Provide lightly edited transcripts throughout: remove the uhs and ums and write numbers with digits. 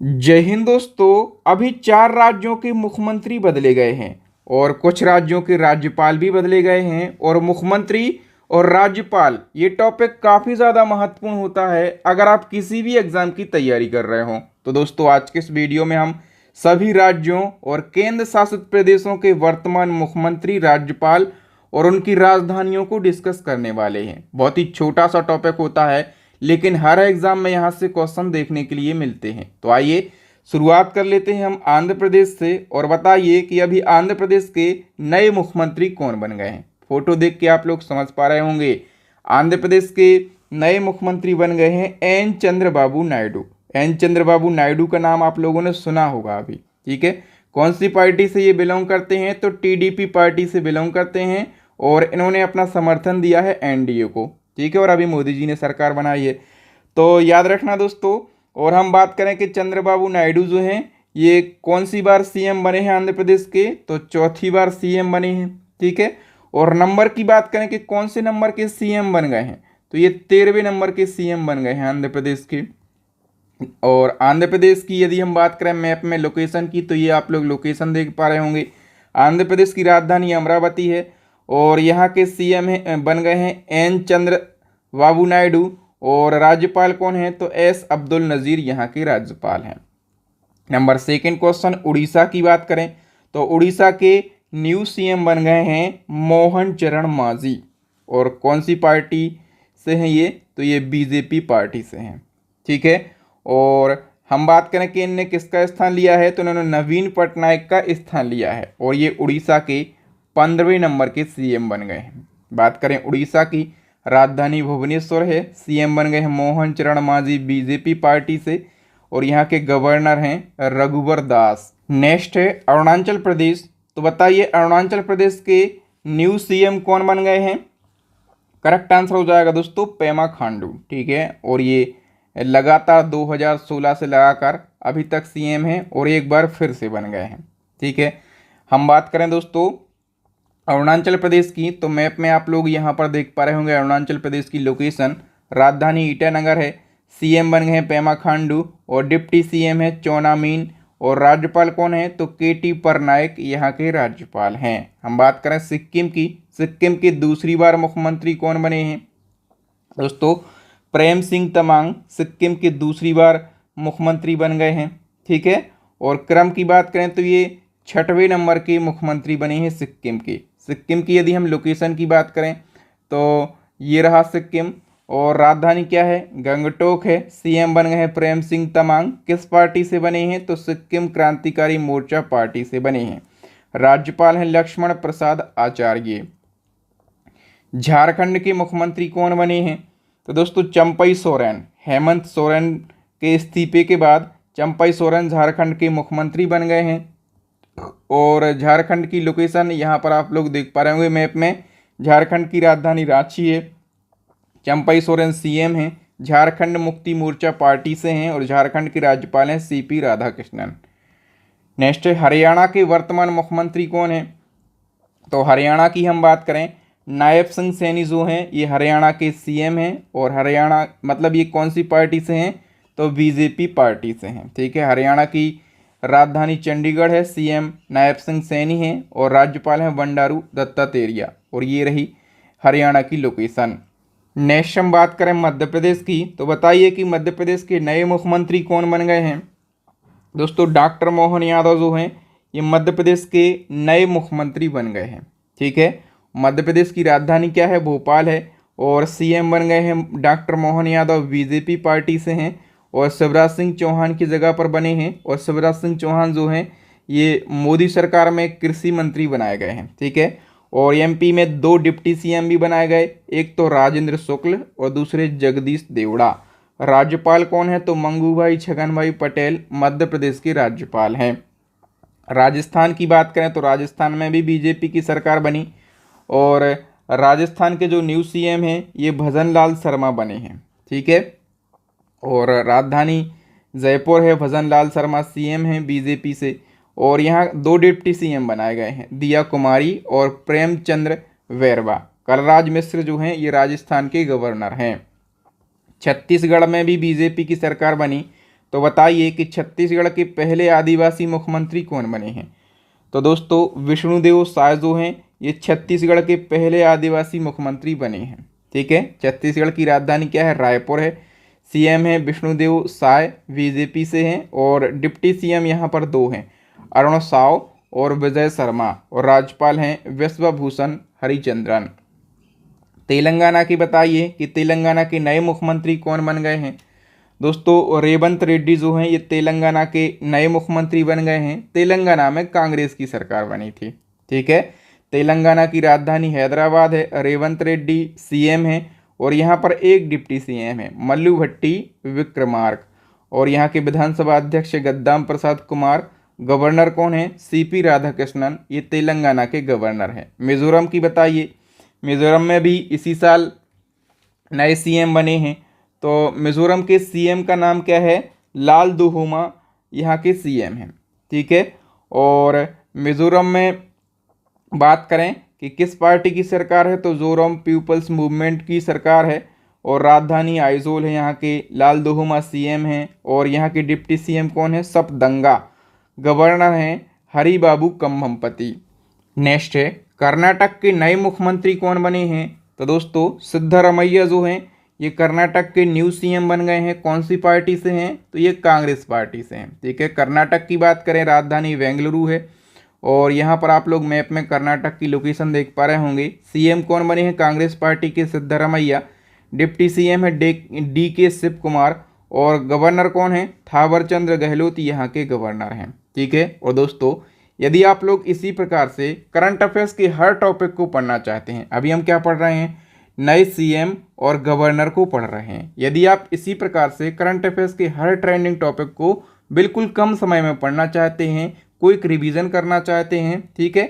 जय हिंद दोस्तों। अभी 4 राज्यों के मुख्यमंत्री बदले गए हैं और कुछ राज्यों के राज्यपाल भी बदले गए हैं। और मुख्यमंत्री और राज्यपाल ये टॉपिक काफ़ी ज़्यादा महत्वपूर्ण होता है अगर आप किसी भी एग्ज़ाम की तैयारी कर रहे हो। तो दोस्तों आज के इस वीडियो में हम सभी राज्यों और केंद्र शासित प्रदेशों के वर्तमान मुख्यमंत्री, राज्यपाल और उनकी राजधानियों को डिस्कस करने वाले हैं। बहुत ही छोटा सा टॉपिक होता है लेकिन हर एग्जाम में यहाँ से क्वेश्चन देखने के लिए मिलते हैं। तो आइए शुरुआत कर लेते हैं हम आंध्र प्रदेश से। और बताइए कि अभी आंध्र प्रदेश के नए मुख्यमंत्री कौन बन गए हैं। फोटो देख के आप लोग समझ पा रहे होंगे, आंध्र प्रदेश के नए मुख्यमंत्री बन गए हैं एन चंद्रबाबू नायडू। एन चंद्रबाबू नायडू का नाम आप लोगों ने सुना होगा अभी, ठीक है। कौन सी पार्टी से ये बिलोंग करते हैं? तो टीडीपी पार्टी से बिलोंग करते हैं और इन्होंने अपना समर्थन दिया है एनडीए को, ठीक है। और अभी मोदी जी ने सरकार बनाई है, तो याद रखना दोस्तों। और हम बात करें कि चंद्रबाबू नायडू जो हैं ये कौन सी बार सीएम बने हैं आंध्र प्रदेश के? तो चौथी बार सीएम बने हैं, ठीक है। और नंबर की बात करें कि कौन से नंबर के सीएम बन गए हैं, तो ये 13वें नंबर के सीएम बन गए हैं आंध्र प्रदेश के। और आंध्र प्रदेश की यदि हम बात करें मैप में लोकेशन की, तो ये आप लोग लोकेशन देख पा रहे होंगे। आंध्र प्रदेश की राजधानी अमरावती है और यहाँ के सीएम बन गए हैं एन चंद्रबाबू नायडू। और राज्यपाल कौन है? तो एस अब्दुल नज़ीर यहाँ के राज्यपाल हैं। नंबर सेकंड क्वेश्चन, उड़ीसा की बात करें तो उड़ीसा के न्यू सीएम बन गए हैं मोहन चरण मांझी। और कौन सी पार्टी से हैं ये? तो ये बीजेपी पार्टी से हैं, ठीक है। और हम बात करें कि इनने किसका स्थान लिया है, तो इन्होंने नवीन पटनायक का स्थान लिया है और ये उड़ीसा के 15वें नंबर के सीएम बन गए हैं। बात करें उड़ीसा की, राजधानी भुवनेश्वर है, सीएम बन गए हैं मोहन चरण मांझी बीजेपी पार्टी से और यहाँ के गवर्नर हैं रघुवर दास। नेक्स्ट है अरुणाचल प्रदेश। तो बताइए अरुणाचल प्रदेश के न्यू सीएम कौन बन गए हैं? करेक्ट आंसर हो जाएगा दोस्तों पेमा खांडू, ठीक है। और ये लगातार 2016 से लगाकर अभी तक सीएम हैं और एक बार फिर से बन गए हैं, ठीक है। हम बात करें दोस्तों अरुणाचल प्रदेश की, तो मैप में आप लोग यहाँ पर देख पा रहे होंगे अरुणाचल प्रदेश की लोकेशन। राजधानी ईटानगर है, सीएम बन गए हैं पेमा खांडू और डिप्टी सीएम है चोना मीन। और राज्यपाल कौन है? तो केटी पटनायक यहाँ के राज्यपाल हैं। हम बात करें सिक्किम की, सिक्किम की दूसरी बार मुख्यमंत्री कौन बने हैं दोस्तों? प्रेम सिंह तमांग सिक्किम की दूसरी बार मुख्यमंत्री बन गए हैं, ठीक है। और क्रम की बात करें तो ये 6वें नंबर के मुख्यमंत्री बने हैं सिक्किम के। सिक्किम की यदि हम लोकेशन की बात करें तो ये रहा सिक्किम। और राजधानी क्या है? गंगटोक है, सीएम बन गए हैं प्रेम सिंह तमांग। किस पार्टी से बने हैं? तो सिक्किम क्रांतिकारी मोर्चा पार्टी से बने हैं। राज्यपाल हैं लक्ष्मण प्रसाद आचार्य। झारखंड के मुख्यमंत्री कौन बने हैं? तो दोस्तों चंपई सोरेन। हेमंत सोरेन के इस्तीफे के बाद चंपई सोरेन झारखंड के मुख्यमंत्री बन गए हैं। और झारखंड की लोकेशन यहाँ पर आप लोग देख पा रहे होंगे मैप में। झारखंड की राजधानी रांची है, चंपई सोरेन सीएम हैं, झारखंड मुक्ति मोर्चा पार्टी से हैं और झारखंड के राज्यपाल हैं सीपी राधाकृष्णन। नेक्स्ट है हरियाणा के वर्तमान मुख्यमंत्री कौन है? तो हरियाणा की हम बात करें, नायब सिंह सैनी जो हैं ये हरियाणा के सीएम हैं। और हरियाणा मतलब ये कौन सी पार्टी से हैं? तो बीजेपी पार्टी से हैं, ठीक है। हरियाणा की राजधानी चंडीगढ़ है, सीएम नायब सिंह सैनी हैं और राज्यपाल हैं बंडारू दत्तात्रेय। और ये रही हरियाणा की लोकेशन। नेक्स्ट हम बात करें मध्य प्रदेश की, तो बताइए कि मध्य प्रदेश के नए मुख्यमंत्री कौन बन गए हैं दोस्तों? डॉक्टर मोहन यादव जो हैं ये मध्य प्रदेश के नए मुख्यमंत्री बन गए हैं, ठीक है। मध्य प्रदेश की राजधानी क्या है? भोपाल है और सीएम बन गए हैं doctor Mohan Yadav BJP party से हैं और शिवराज सिंह चौहान की जगह पर बने हैं। और शिवराज सिंह चौहान जो हैं ये मोदी सरकार में कृषि मंत्री बनाए गए हैं, ठीक है। और एमपी में 2 डिप्टी सीएम भी बनाए गए, एक तो राजेंद्र शुक्ल और दूसरे जगदीश देवड़ा। राज्यपाल कौन है? तो मंगूभाई छगन भाई पटेल मध्य प्रदेश के राज्यपाल हैं। राजस्थान की बात करें तो राजस्थान में भी बीजेपी की सरकार बनी और राजस्थान के जो न्यू सीएम हैं ये भजन लाल शर्मा बने हैं, ठीक है। और राजधानी जयपुर है, भजन लाल शर्मा सीएम हैं बीजेपी से। और यहाँ 2 डिप्टी सीएम बनाए गए हैं, दिया कुमारी और प्रेमचंद्र वैरवा। कलराज मिश्र जो हैं ये राजस्थान के गवर्नर हैं। छत्तीसगढ़ में भी बीजेपी की सरकार बनी तो बताइए कि छत्तीसगढ़ के पहले आदिवासी मुख्यमंत्री कौन बने हैं। तो दोस्तों विष्णुदेव साय जो हैं ये छत्तीसगढ़ के पहले आदिवासी मुख्यमंत्री बने हैं। ठीक है, छत्तीसगढ़ की राजधानी क्या है, रायपुर है। सीएम है विष्णुदेव साय, बीजेपी से हैं, और डिप्टी सीएम यहाँ पर दो हैं, अरुण साव और विजय शर्मा, और राज्यपाल हैं विश्वभूषण हरिचंद्रन। तेलंगाना की बताइए कि तेलंगाना के नए मुख्यमंत्री कौन बन गए हैं। दोस्तों रेवंत रेड्डी जो हैं ये तेलंगाना के नए मुख्यमंत्री बन गए हैं। तेलंगाना में कांग्रेस की सरकार बनी थी। ठीक है, तेलंगाना की राजधानी हैदराबाद है। रेवंत रेड्डी सीएम हैं और यहाँ पर एक डिप्टी सीएम है मल्लू भट्टी विक्रमार्क, और यहाँ के विधानसभा अध्यक्ष गद्दाम प्रसाद कुमार। गवर्नर कौन है, सीपी राधाकृष्णन, ये तेलंगाना के गवर्नर हैं। मिजोरम की बताइए, मिजोरम में भी इसी साल नए सीएम बने हैं। तो मिजोरम के सीएम का नाम क्या है, लाल दुहोमा यहाँ के सीएम हैं। ठीक है, और मिजोरम में बात करें कि किस पार्टी की सरकार है, तो जोरम पीपल्स मूवमेंट की सरकार है, और राजधानी आइजोल है। यहाँ के लाल दुहोमा सीएम हैं, और यहाँ के डिप्टी सीएम कौन है, सपदंगा। गवर्नर हैं हरिबाबू कम्भमपति। नेक्स्ट है कर्नाटक के नए मुख्यमंत्री कौन बने हैं। तो दोस्तों सिद्धरमैया जो हैं ये कर्नाटक के न्यू सीएम बन गए हैं। कौन सी पार्टी से हैं, तो ये कांग्रेस पार्टी से हैं। ठीक है, कर्नाटक की बात करें राजधानी बेंगलुरु है, और यहाँ पर आप लोग मैप में कर्नाटक की लोकेशन देख पा रहे होंगे। सीएम कौन बने हैं, कांग्रेस पार्टी के सिद्धरमैया। डिप्टी सीएम है डी के शिव कुमार, और गवर्नर कौन है, थावरचंद गहलोत यहाँ के गवर्नर हैं। ठीक है, और दोस्तों यदि आप लोग इसी प्रकार से करंट अफेयर्स के हर टॉपिक को पढ़ना चाहते हैं, अभी हम क्या पढ़ रहे हैं, नए सीएम और गवर्नर को पढ़ रहे हैं। यदि आप इसी प्रकार से करंट अफेयर्स के हर ट्रेंडिंग टॉपिक को बिल्कुल कम समय में पढ़ना चाहते हैं, क्विक रिवीजन करना चाहते हैं, ठीक है,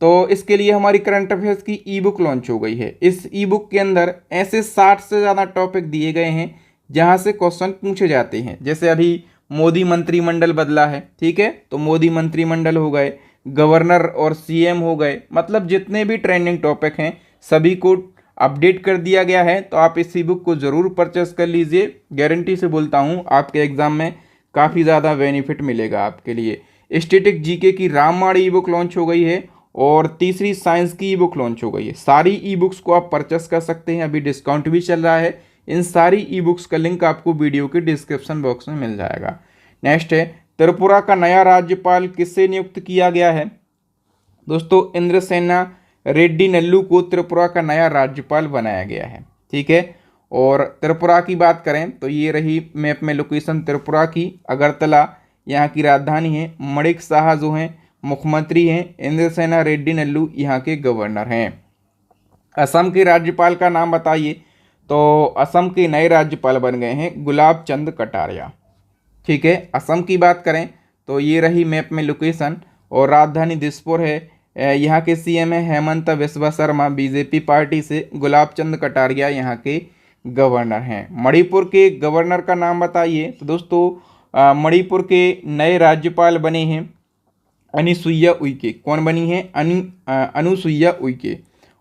तो इसके लिए हमारी करंट अफेयर्स की ई बुक लॉन्च हो गई है। इस ई बुक के अंदर ऐसे 60 से ज़्यादा टॉपिक दिए गए हैं जहाँ से क्वेश्चन पूछे जाते हैं। जैसे अभी मोदी मंत्रिमंडल बदला है, ठीक है, तो मोदी मंत्रिमंडल हो गए, गवर्नर और सीएम हो गए, मतलब जितने भी ट्रेंडिंग टॉपिक हैं सभी को अपडेट कर दिया गया है। तो आप इस ई बुक को ज़रूर परचेस कर लीजिए, गारंटी से बोलता हूँ आपके एग्ज़ाम में काफ़ी ज़्यादा बेनिफिट मिलेगा आपके लिए। स्टैटिक जीके की रामबाण ई बुक लॉन्च हो गई है, और तीसरी साइंस की ई बुक लॉन्च हो गई है। सारी ई बुक्स को आप परचेस कर सकते हैं, अभी डिस्काउंट भी चल रहा है। इन सारी ई बुक्स का लिंक आपको वीडियो के डिस्क्रिप्शन बॉक्स में मिल जाएगा। नेक्स्ट है त्रिपुरा का नया राज्यपाल किससे नियुक्त किया गया है। दोस्तों इंद्रसेना रेड्डी नल्लू को त्रिपुरा का नया राज्यपाल बनाया गया है। ठीक है, और त्रिपुरा की बात करें तो ये रही मैप में लोकेशन त्रिपुरा की। अगरतला यहाँ की राजधानी है। मणिक शाह जो हैं मुख्यमंत्री हैं। इंद्रसेना रेड्डी नल्लू यहाँ के गवर्नर हैं। असम के राज्यपाल का नाम बताइए। तो असम के नए राज्यपाल बन गए हैं गुलाब चंद कटारिया। ठीक है, असम की बात करें तो ये रही मैप में लोकेशन, और राजधानी दिसपुर है। यहाँ के सीएम है हेमंत बिस्वा शर्मा, बीजेपी पार्टी से। गुलाब चंद कटारिया यहाँ के गवर्नर हैं। मणिपुर के गवर्नर का नाम बताइए। तो दोस्तों मणिपुर के नए राज्यपाल बने हैं अनुसुईया उइके। कौन बनी है, अनुसुईया उइके।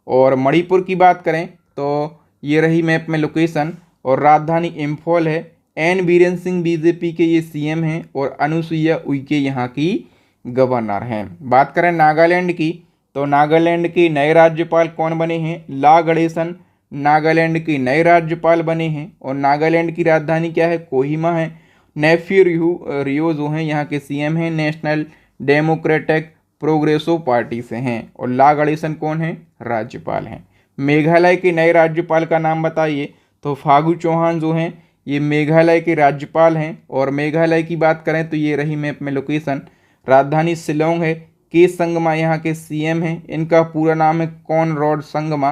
और मणिपुर की बात करें तो ये रही मैप में लोकेशन, और राजधानी इम्फॉल है। एन बीरेन सिंह बीजेपी के ये सीएम हैं, और अनुसुईया उइके यहाँ की गवर्नर हैं। बात करें नागालैंड की, तो नागालैंड के नए राज्यपाल कौन बने हैं, ला गणेशन नागालैंड के नए राज्यपाल बने हैं। और नागालैंड की राजधानी क्या है, कोहिमा है। नेफ्यू रियो जो हैं यहाँ के सीएम हैं, नेशनल डेमोक्रेटिक प्रोग्रेसिव पार्टी से हैं। और ला गणेशन कौन है, राज्यपाल हैं। मेघालय के नए राज्यपाल का नाम बताइए। तो फागू चौहान जो हैं ये मेघालय के राज्यपाल हैं। और मेघालय की बात करें तो ये रही मैप में लोकेशन, राजधानी शिलोंग है। के संगमा यहाँ के सीएम हैं। इनका पूरा नाम है कॉनरॉड संगमा।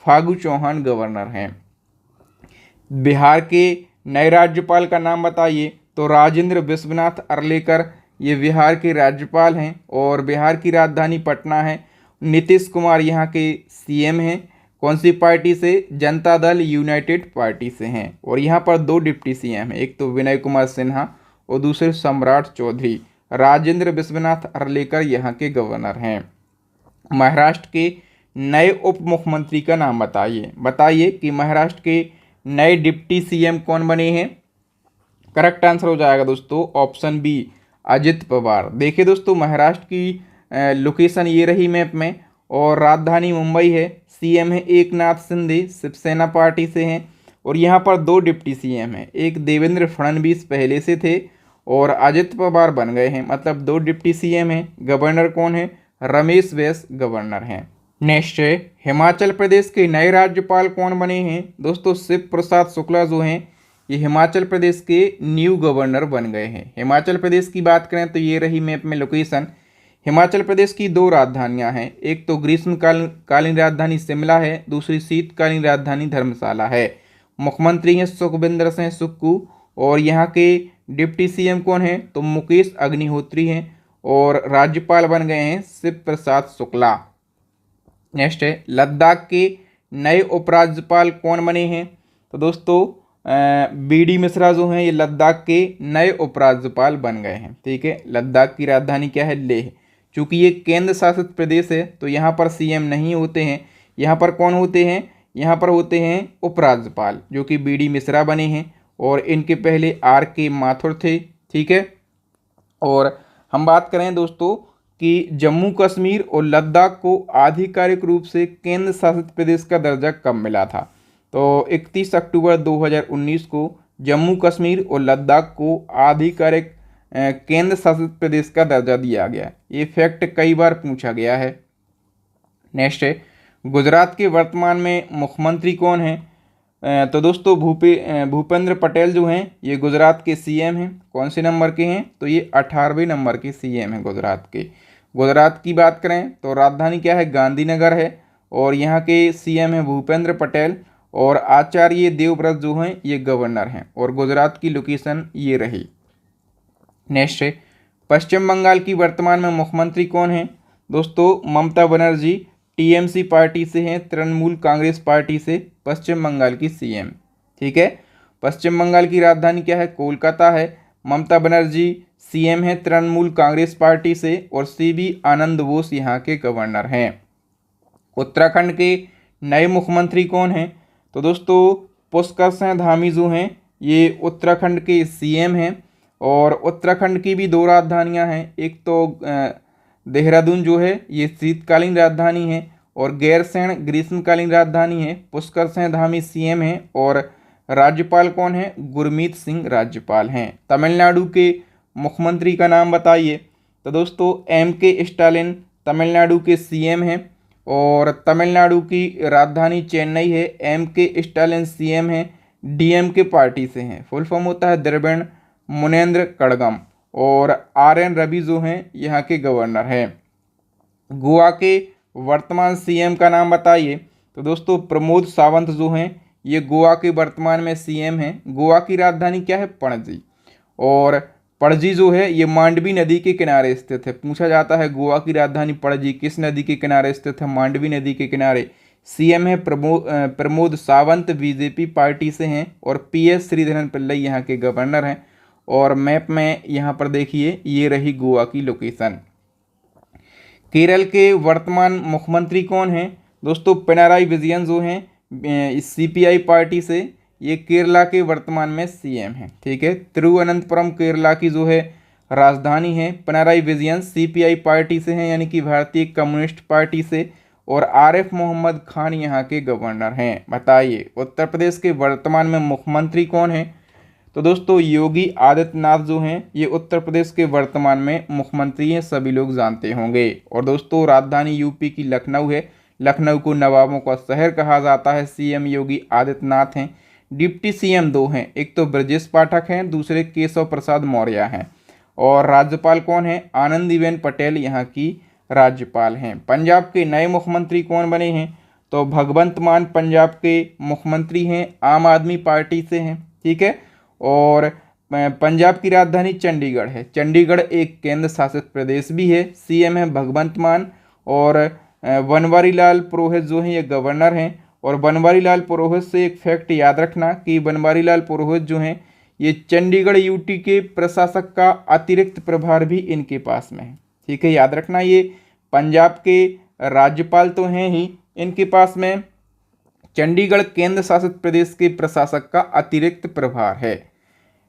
फागू चौहान गवर्नर हैं। बिहार के नए राज्यपाल का नाम बताइए। तो राजेंद्र विश्वनाथ अर्लेकर ये बिहार के राज्यपाल हैं, और बिहार की राजधानी पटना है। नीतीश कुमार यहाँ के सीएम हैं। कौन सी पार्टी से, जनता दल यूनाइटेड पार्टी से हैं। और यहाँ पर दो डिप्टी सीएम हैं, एक तो विनय कुमार सिन्हा और दूसरे सम्राट चौधरी। राजेंद्र विश्वनाथ अर्लेकर यहाँ के गवर्नर हैं। महाराष्ट्र के नए उप मुख्यमंत्री का नाम बताइए। बताइए कि महाराष्ट्र के नए डिप्टी सीएम कौन बने हैं। करेक्ट आंसर हो जाएगा दोस्तों ऑप्शन बी अजित पवार। देखिए दोस्तों महाराष्ट्र की लोकेशन ये रही मैप में, और राजधानी मुंबई है। सीएम है एकनाथ शिंदे, शिवसेना पार्टी से हैं। और यहाँ पर दो डिप्टी सीएम हैं, एक देवेंद्र फडणवीस पहले से थे और अजित पवार बन गए हैं, मतलब दो डिप्टी सीएम हैं। गवर्नर कौन है? रमेश बैस गवर्नर हैं। नेक्स्ट है हिमाचल प्रदेश के नए राज्यपाल कौन बने हैं? दोस्तों शिव प्रसाद शुक्ला जो हैं ये हिमाचल प्रदेश के न्यू गवर्नर बन गए हैं। हिमाचल प्रदेश की बात करें तो ये रही मैप में लोकेशन। हिमाचल प्रदेश की दो राजधानियां हैं, एक तो ग्रीष्मकालीन राजधानी शिमला है, दूसरी शीतकालीन राजधानी धर्मशाला है। मुख्यमंत्री हैं सुखविंदर सिंह सुक्खू, और यहाँ के डिप्टी सीएम कौन हैं? तो मुकेश अग्निहोत्री हैं, और राज्यपाल बन गए हैं शिव प्रसाद शुक्ला। नेक्स्ट है लद्दाख के नए उपराज्यपाल कौन बने हैं? तो दोस्तों बीडी मिश्रा जो हैं ये लद्दाख के नए उपराज्यपाल बन गए हैं। ठीक है, लद्दाख की राजधानी क्या है? लेह। चूँकि ये केंद्र शासित प्रदेश है तो यहाँ पर सीएम नहीं होते हैं। यहाँ पर कौन होते हैं? यहाँ पर होते हैं उपराज्यपाल, जो कि बीडी मिश्रा बने हैं, और इनके पहले RK माथुर थे। ठीक है, और हम बात करें दोस्तों कि जम्मू कश्मीर और लद्दाख को आधिकारिक रूप से केंद्र शासित प्रदेश का दर्जा कब मिला था? तो 31 अक्टूबर 2019 को जम्मू कश्मीर और लद्दाख को आधिकारिक केंद्र शासित प्रदेश का दर्जा दिया गया। ये फैक्ट कई बार पूछा गया है। नेक्स्ट है गुजरात के वर्तमान में मुख्यमंत्री कौन है? तो दोस्तों भूपेंद्र पटेल जो हैं ये गुजरात के सीएम हैं। कौन से नंबर के हैं? तो ये 18वें नंबर के सीएम हैं गुजरात के। गुजरात की बात करें तो राजधानी क्या है? गांधीनगर है, और यहाँ के सीएम हैं भूपेंद्र पटेल, और आचार्य देवव्रत जो हैं ये गवर्नर हैं, और गुजरात की लोकेशन ये रही। नेक्स्ट है पश्चिम बंगाल की वर्तमान में मुख्यमंत्री कौन है? दोस्तों ममता बनर्जी TMC पार्टी से हैं, तृणमूल कांग्रेस पार्टी से पश्चिम बंगाल की सीएम। ठीक है, पश्चिम बंगाल की राजधानी क्या है? कोलकाता है। ममता बनर्जी सीएम है तृणमूल कांग्रेस पार्टी से, और CB आनंद बोस यहाँ के गवर्नर हैं। उत्तराखंड के नए मुख्यमंत्री कौन हैं? तो दोस्तों पुष्कर सिंह धामी जो हैं ये उत्तराखंड के सीएम हैं, और उत्तराखंड की भी दो राजधानियां हैं, एक तो देहरादून जो है ये शीतकालीन राजधानी है, और गैरसैंण ग्रीष्मकालीन राजधानी है। पुष्कर सिंह धामी सीएम हैं, और राज्यपाल कौन है? गुरमीत सिंह राज्यपाल हैं। तमिलनाडु के मुख्यमंत्री का नाम बताइए। तो दोस्तों MK स्टालिन तमिलनाडु के सीएम हैं, और तमिलनाडु की राजधानी चेन्नई है। MK स्टालिन सीएम हैं, DMK पार्टी से हैं। फुल फॉर्म होता है द्रविड़ मुनेंद्र कड़गम, और RN रवि जो हैं यहाँ के गवर्नर हैं। गोवा के वर्तमान सीएम का नाम बताइए। तो दोस्तों प्रमोद सावंत जो हैं ये गोवा के वर्तमान में सीएम हैं। गोवा की राजधानी क्या है? पणजी, और पणजी जो है ये मांडवी नदी के किनारे स्थित है। पूछा जाता है गोवा की राजधानी पणजी किस नदी के किनारे स्थित है? मांडवी नदी के किनारे। सीएम है प्रमोद सावंत, BJP पार्टी से हैं, और PS श्रीधरन पिल्लई यहाँ के गवर्नर हैं। और मैप में यहाँ पर देखिए ये रही गोवा की लोकेशन। केरल के वर्तमान मुख्यमंत्री कौन हैं? दोस्तों पिनाराई विजयन जो हैं CPI पार्टी से, ये केरला के वर्तमान में सीएम हैं। ठीक है, तिरुवनंतपुरम केरला की जो है राजधानी है। पिनाराई विजयन CPI पार्टी से हैं, यानी कि भारतीय कम्युनिस्ट पार्टी से, और आरिफ मोहम्मद खान यहाँ के गवर्नर हैं। बताइए उत्तर प्रदेश के वर्तमान में मुख्यमंत्री कौन है? तो दोस्तों योगी आदित्यनाथ जो हैं ये उत्तर प्रदेश के वर्तमान में मुख्यमंत्री हैं, सभी लोग जानते होंगे। और दोस्तों राजधानी UP की लखनऊ है। लखनऊ को नवाबों का शहर कहा जाता है। CM योगी आदित्यनाथ हैं। डिप्टी CM दो हैं, एक तो ब्रजेश पाठक हैं, दूसरे केशव प्रसाद मौर्य हैं। और राज्यपाल कौन है? आनंदीबेन पटेल यहाँ की राज्यपाल हैं। पंजाब के नए मुख्यमंत्री कौन बने हैं? तो भगवंत मान पंजाब के मुख्यमंत्री हैं, आम आदमी पार्टी से हैं। ठीक है, और पंजाब की राजधानी चंडीगढ़ है। चंडीगढ़ एक केंद्र शासित प्रदेश भी है। CM है भगवंत मान, और बनवारी लाल पुरोहित जो हैं ये गवर्नर हैं। और बनवारी लाल पुरोहित से एक फैक्ट याद रखना कि बनवारी लाल पुरोहित जो हैं ये चंडीगढ़ UT के प्रशासक का अतिरिक्त प्रभार भी इनके पास में है। ठीक है, याद रखना ये पंजाब के राज्यपाल तो हैं ही, इनके पास में चंडीगढ़ केंद्र शासित प्रदेश के प्रशासक का अतिरिक्त प्रभार है।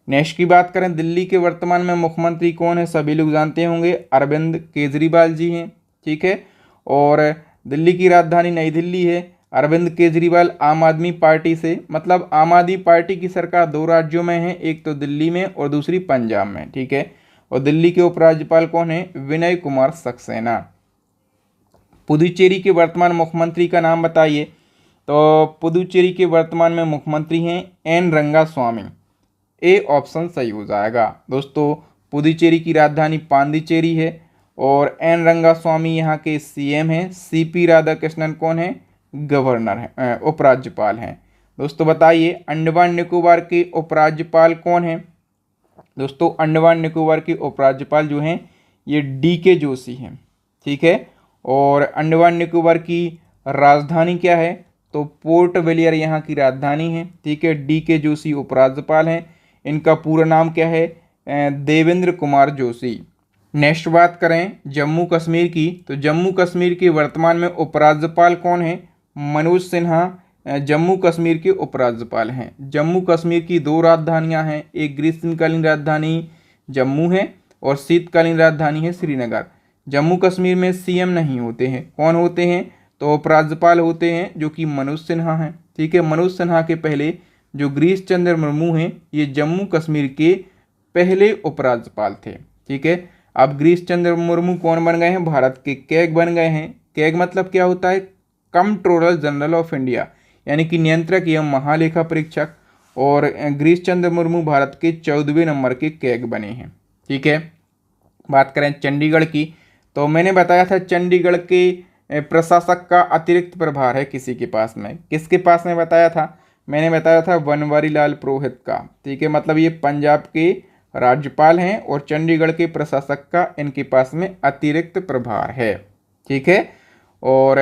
नेक्स्ट की बात करें, दिल्ली के वर्तमान में मुख्यमंत्री कौन है, सभी लोग जानते होंगे, अरविंद केजरीवाल जी हैं। ठीक है, और दिल्ली की राजधानी नई दिल्ली है। अरविंद केजरीवाल आम आदमी पार्टी से, मतलब आम आदमी पार्टी की सरकार दो राज्यों में है, एक तो दिल्ली में और दूसरी पंजाब में। ठीक है, और दिल्ली के उपराज्यपाल कौन है, विनय कुमार सक्सेना। पुदुचेरी के वर्तमान मुख्यमंत्री का नाम बताइए, तो पुदुचेरी के वर्तमान में मुख्यमंत्री हैं एन रंगास्वामी। ए ऑप्शन सही हो जाएगा दोस्तों। पुदुचेरी की राजधानी पांडिचेरी है और एन रंगास्वामी यहाँ के सीएम हैं। सीपी राधाकृष्णन कौन है, गवर्नर हैं, उपराज्यपाल हैं। दोस्तों बताइए, अंडमान निकोबार के उपराज्यपाल कौन हैं। दोस्तों अंडमान निकोबार के उपराज्यपाल जो हैं ये DK जोशी हैं। ठीक है, और अंडमान निकोबार की राजधानी क्या है, तो पोर्ट ब्लेयर यहाँ की राजधानी है। ठीक है, DK जोशी उपराज्यपाल हैं। इनका पूरा नाम क्या है, देवेंद्र कुमार जोशी। नेक्स्ट बात करें जम्मू कश्मीर की, तो जम्मू कश्मीर के वर्तमान में उपराज्यपाल कौन है, मनोज सिन्हा जम्मू कश्मीर के उपराज्यपाल हैं। जम्मू कश्मीर की दो राजधानियां हैं, एक ग्रीष्मकालीन राजधानी जम्मू है और शीतकालीन राजधानी है श्रीनगर। जम्मू कश्मीर में CM नहीं होते हैं, कौन होते हैं, तो उपराज्यपाल होते हैं जो कि मनोज सिन्हा हैं। ठीक है, मनोज सिन्हा के पहले जो गिरीश चंद्र मुर्मू हैं ये जम्मू कश्मीर के पहले उपराज्यपाल थे। ठीक है, अब गिरीश चंद्र मुर्मू कौन बन गए हैं, भारत के कैग बन गए हैं। कैग मतलब क्या होता है, कंट्रोलर जनरल ऑफ इंडिया, यानी कि नियंत्रक एवं महालेखा परीक्षक। और गिरीश चंद्र मुर्मू भारत के 14वें नंबर के कैग बने हैं। ठीक है, बात करें चंडीगढ़ की, तो मैंने बताया था चंडीगढ़ के प्रशासक का अतिरिक्त प्रभार है किसी के पास में, किसके पास में बताया था, मैंने बताया था बनवारी लाल पुरोहित का। ठीक है, मतलब ये पंजाब के राज्यपाल हैं और चंडीगढ़ के प्रशासक का इनके पास में अतिरिक्त प्रभार है। ठीक है, और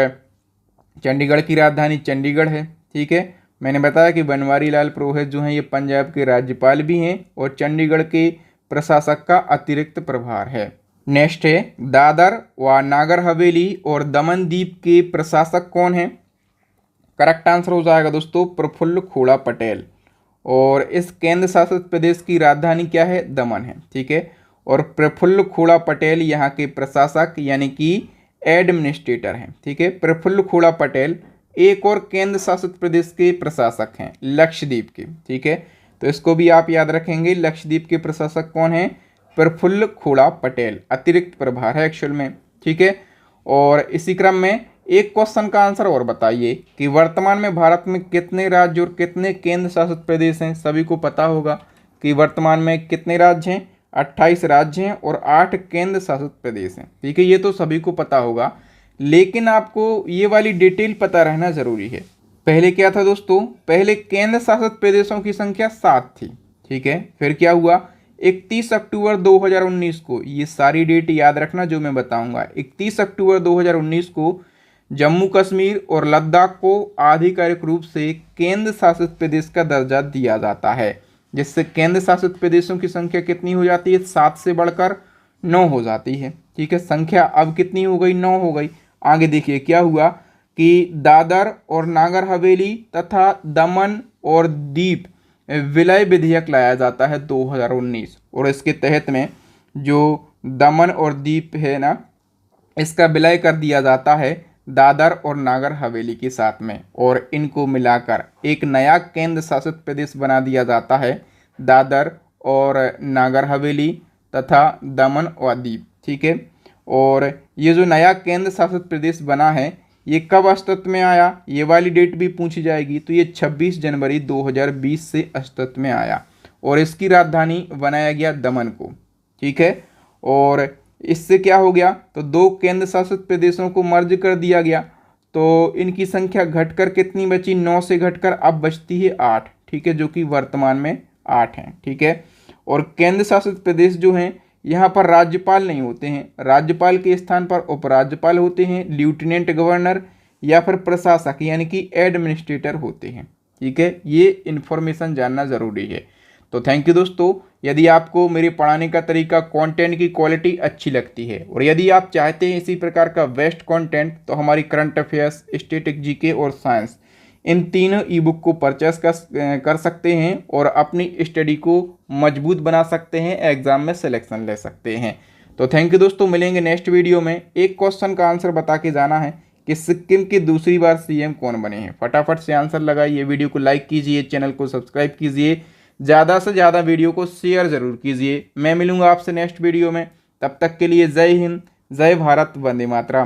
चंडीगढ़ की राजधानी चंडीगढ़ है। ठीक है, मैंने बताया कि बनवारी लाल पुरोहित जो हैं ये पंजाब के राज्यपाल भी हैं और चंडीगढ़ के प्रशासक का अतिरिक्त प्रभार है। नेक्स्ट है दादर व नागर हवेली और दमन दीप के प्रशासक कौन हैं। करेक्ट आंसर हो जाएगा दोस्तों प्रफुल्ल खोड़ा पटेल। और इस केंद्र शासित प्रदेश की राजधानी क्या है, दमन है। ठीक है, और प्रफुल्ल खोड़ा पटेल यहाँ के प्रशासक यानी कि एडमिनिस्ट्रेटर हैं। ठीक है, प्रफुल्ल खोड़ा पटेल एक और केंद्र शासित प्रदेश के प्रशासक हैं लक्षद्वीप के। ठीक है, तो इसको भी आप याद रखेंगे, लक्षद्वीप के प्रशासक कौन हैं, प्रफुल्ल खोड़ा पटेल। अतिरिक्त प्रभार है एक्चुअल में। ठीक है, और इसी क्रम में एक क्वेश्चन का आंसर और बताइए कि वर्तमान में भारत में कितने राज्य और कितने केंद्र शासित प्रदेश हैं। सभी को पता होगा कि वर्तमान में कितने राज्य हैं, 28 राज्य हैं और 8 केंद्र शासित प्रदेश हैं। ठीक है, ये तो सभी को पता होगा, लेकिन आपको ये वाली डिटेल पता रहना जरूरी है। पहले क्या था दोस्तों, पहले केंद्र शासित प्रदेशों की संख्या 7 थी। ठीक है, फिर क्या हुआ, 31 अक्टूबर 2019 को, ये सारी डेट याद रखना जो मैं बताऊंगा, 31 अक्टूबर 2019 को जम्मू कश्मीर और लद्दाख को आधिकारिक रूप से केंद्र शासित प्रदेश का दर्जा दिया जाता है, जिससे केंद्र शासित प्रदेशों की संख्या कितनी हो जाती है, 7 से बढ़कर 9 हो जाती है। ठीक है, संख्या अब कितनी हो गई, 9 हो गई। आगे देखिए क्या हुआ कि दादर और नागर हवेली तथा दमन और दीप विलय विधेयक लाया जाता है 2019, और इसके तहत में जो दमन और दीप है ना, इसका विलय कर दिया जाता है दादर और नागर हवेली के साथ में, और इनको मिलाकर एक नया केंद्र शासित प्रदेश बना दिया जाता है दादर और नागर हवेली तथा दमन और दीप। ठीक है, और ये जो नया केंद्र शासित प्रदेश बना है ये कब अस्तित्व में आया, ये वाली डेट भी पूछी जाएगी, तो ये 26 जनवरी 2020 से अस्तित्व में आया और इसकी राजधानी बनाया गया दमन को। ठीक है, और इससे क्या हो गया, तो 2 केंद्र शासित प्रदेशों को मर्ज कर दिया गया, तो इनकी संख्या घटकर कितनी बची, 9 से घटकर अब बचती है 8। ठीक है, जो कि वर्तमान में 8 हैं। ठीक है, और केंद्र शासित प्रदेश जो हैं यहाँ पर राज्यपाल नहीं होते हैं, राज्यपाल के स्थान पर उपराज्यपाल होते हैं, लेफ्टिनेंट गवर्नर या फिर प्रशासक यानी कि एडमिनिस्ट्रेटर होते हैं। ठीक है, ये इन्फॉर्मेशन जानना ज़रूरी है। तो थैंक यू दोस्तों, यदि आपको मेरे पढ़ाने का तरीका, कंटेंट की क्वालिटी अच्छी लगती है और यदि आप चाहते हैं इसी प्रकार का बेस्ट कंटेंट, तो हमारी करंट अफेयर्स, स्टैटिक, जीके और साइंस इन तीनों ई बुक को परचेस कर सकते हैं और अपनी स्टडी को मजबूत बना सकते हैं, एग्ज़ाम में सिलेक्शन ले सकते हैं। तो थैंक यू दोस्तों, मिलेंगे नेक्स्ट वीडियो में। एक क्वेश्चन का आंसर बता के जाना है कि सिक्किम की दूसरी बार सीएम कौन बने हैं। फटाफट से आंसर लगाइए, वीडियो को लाइक कीजिए, चैनल को सब्सक्राइब कीजिए, ज़्यादा से ज़्यादा वीडियो को शेयर ज़रूर कीजिए। मैं मिलूंगा आपसे नेक्स्ट वीडियो में, तब तक के लिए जय हिंद, जय भारत, वंदे मातरम।